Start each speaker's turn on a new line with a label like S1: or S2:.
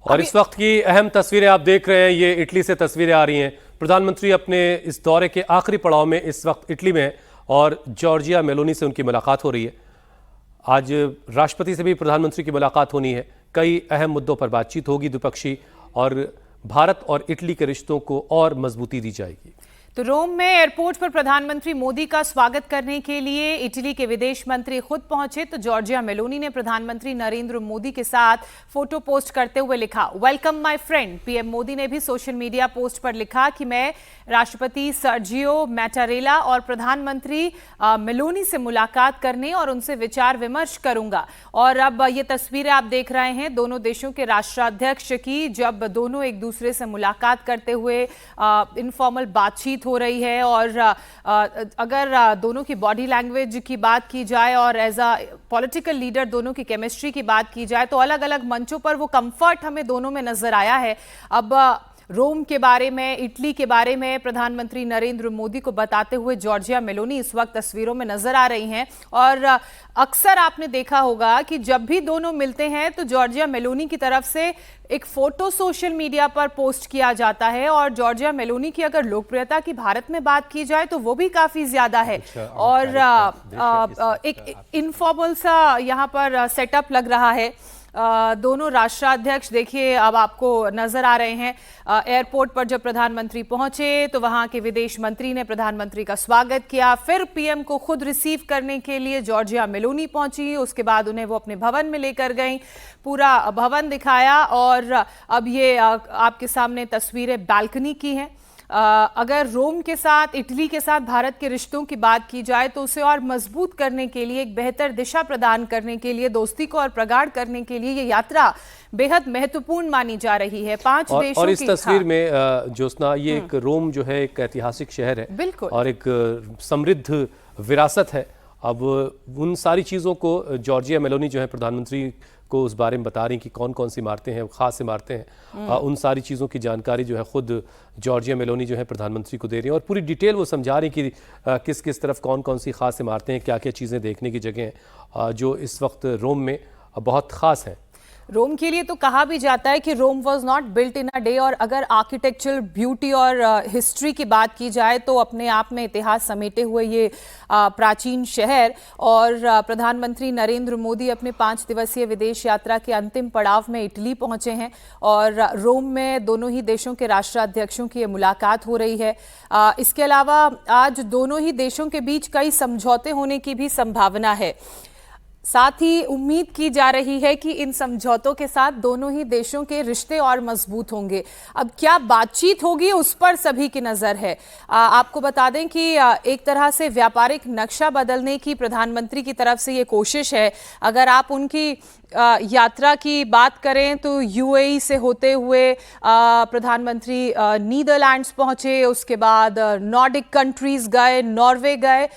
S1: और इस वक्त की अहम तस्वीरें आप देख रहे हैं, ये इटली से तस्वीरें आ रही हैं। प्रधानमंत्री अपने इस दौरे के आखिरी पड़ाव में इस वक्त इटली में हैं और जॉर्जिया मेलोनी से उनकी मुलाकात हो रही है। आज राष्ट्रपति से भी प्रधानमंत्री की मुलाकात होनी है। कई अहम मुद्दों पर बातचीत होगी द्विपक्षीय, और भारत और इटली के रिश्तों को और मजबूती दी जाएगी।
S2: तो रोम में एयरपोर्ट पर प्रधानमंत्री मोदी का स्वागत करने के लिए इटली के विदेश मंत्री खुद पहुंचे। तो जॉर्जिया मेलोनी ने प्रधानमंत्री नरेंद्र मोदी के साथ फोटो पोस्ट करते हुए लिखा, welcome my friend. PM Modi ने भी सोशल मीडिया पोस्ट पर लिखा कि मैं राष्ट्रपति सर्जियो मैटारेला और प्रधानमंत्री मेलोनी से मुलाकात करने और उनसे विचार विमर्श करूंगा। और अब ये तस्वीरें आप देख रहे हैं दोनों देशों के राष्ट्राध्यक्ष की, जब दोनों एक दूसरे से मुलाकात करते हुए इनफॉर्मल बातचीत हो रही है। और अगर दोनों की बॉडी लैंग्वेज की बात की जाए और एज अ पॉलिटिकल लीडर दोनों की केमिस्ट्री की बात की जाए तो अलग अलग मंचों पर वो कंफर्ट हमें दोनों में नजर आया है। अब रोम के बारे में, इटली के बारे में प्रधानमंत्री नरेंद्र मोदी को बताते हुए जॉर्जिया मेलोनी इस वक्त तस्वीरों में नजर आ रही हैं। और अक्सर आपने देखा होगा कि जब भी दोनों मिलते हैं तो जॉर्जिया मेलोनी की तरफ से एक फोटो सोशल मीडिया पर पोस्ट किया जाता है। और जॉर्जिया मेलोनी की अगर लोकप्रियता की भारत में बात की जाए तो वो भी काफी ज्यादा है। और एक इनफॉर्मल सा यहाँ पर सेटअप लग रहा है। दोनों राष्ट्राध्यक्ष देखिए अब आपको नजर आ रहे हैं। एयरपोर्ट पर जब प्रधानमंत्री पहुंचे तो वहां के विदेश मंत्री ने प्रधानमंत्री का स्वागत किया। फिर पीएम को खुद रिसीव करने के लिए जॉर्जिया मेलोनी पहुंची। उसके बाद उन्हें वो अपने भवन में लेकर गई, पूरा भवन दिखाया। और अब ये आपके सामने तस्वीरें बालकनी की हैं। अगर रोम के साथ, इटली के साथ भारत के रिश्तों की बात की जाए तो उसे और मजबूत करने के लिए, एक बेहतर दिशा प्रदान करने के लिए, दोस्ती को और प्रगाढ़ करने के लिए ये यात्रा बेहद महत्वपूर्ण मानी जा रही है। पांच देशों
S1: और इस तस्वीर में ज्योत्सना, ये एक रोम जो है एक ऐतिहासिक शहर है, बिल्कुल, और एक समृद्ध विरासत है। अब उन सारी चीज़ों को जॉर्जिया मेलोनी जो है प्रधानमंत्री को उस बारे में बता रही कि कौन कौन सी इमारतें हैं, खास इमारतें हैं। उन सारी चीज़ों की जानकारी जो है खुद जॉर्जिया मेलोनी जो है प्रधानमंत्री को दे रही हैं, और पूरी डिटेल वो समझा रही कि किस किस तरफ कौन कौन सी खास इमारतें हैं, क्या क्या चीज़ें देखने की जगह हैं जो इस वक्त रोम में बहुत ख़ास हैं।
S2: रोम के लिए तो कहा भी जाता है कि Rome was not built in a day. और अगर आर्किटेक्चरल ब्यूटी और हिस्ट्री की बात की जाए तो अपने आप में इतिहास समेटे हुए ये प्राचीन शहर। और प्रधानमंत्री नरेंद्र मोदी अपने 5 दिवसीय विदेश यात्रा के अंतिम पड़ाव में इटली पहुंचे हैं और रोम में दोनों ही देशों के राष्ट्राध्यक्षों की ये मुलाकात हो रही है। इसके अलावा आज दोनों ही देशों के बीच कई समझौते होने की भी संभावना है। साथ ही उम्मीद की जा रही है कि इन समझौतों के साथ दोनों ही देशों के रिश्ते और मजबूत होंगे। अब क्या बातचीत होगी उस पर सभी की नज़र है। आपको बता दें कि एक तरह से व्यापारिक नक्शा बदलने की प्रधानमंत्री की तरफ से ये कोशिश है। अगर आप उनकी यात्रा की बात करें तो यूएई से होते हुए प्रधानमंत्री नीदरलैंड्स पहुंचे, उसके बाद नॉर्डिक कंट्रीज गए, नॉर्वे गए।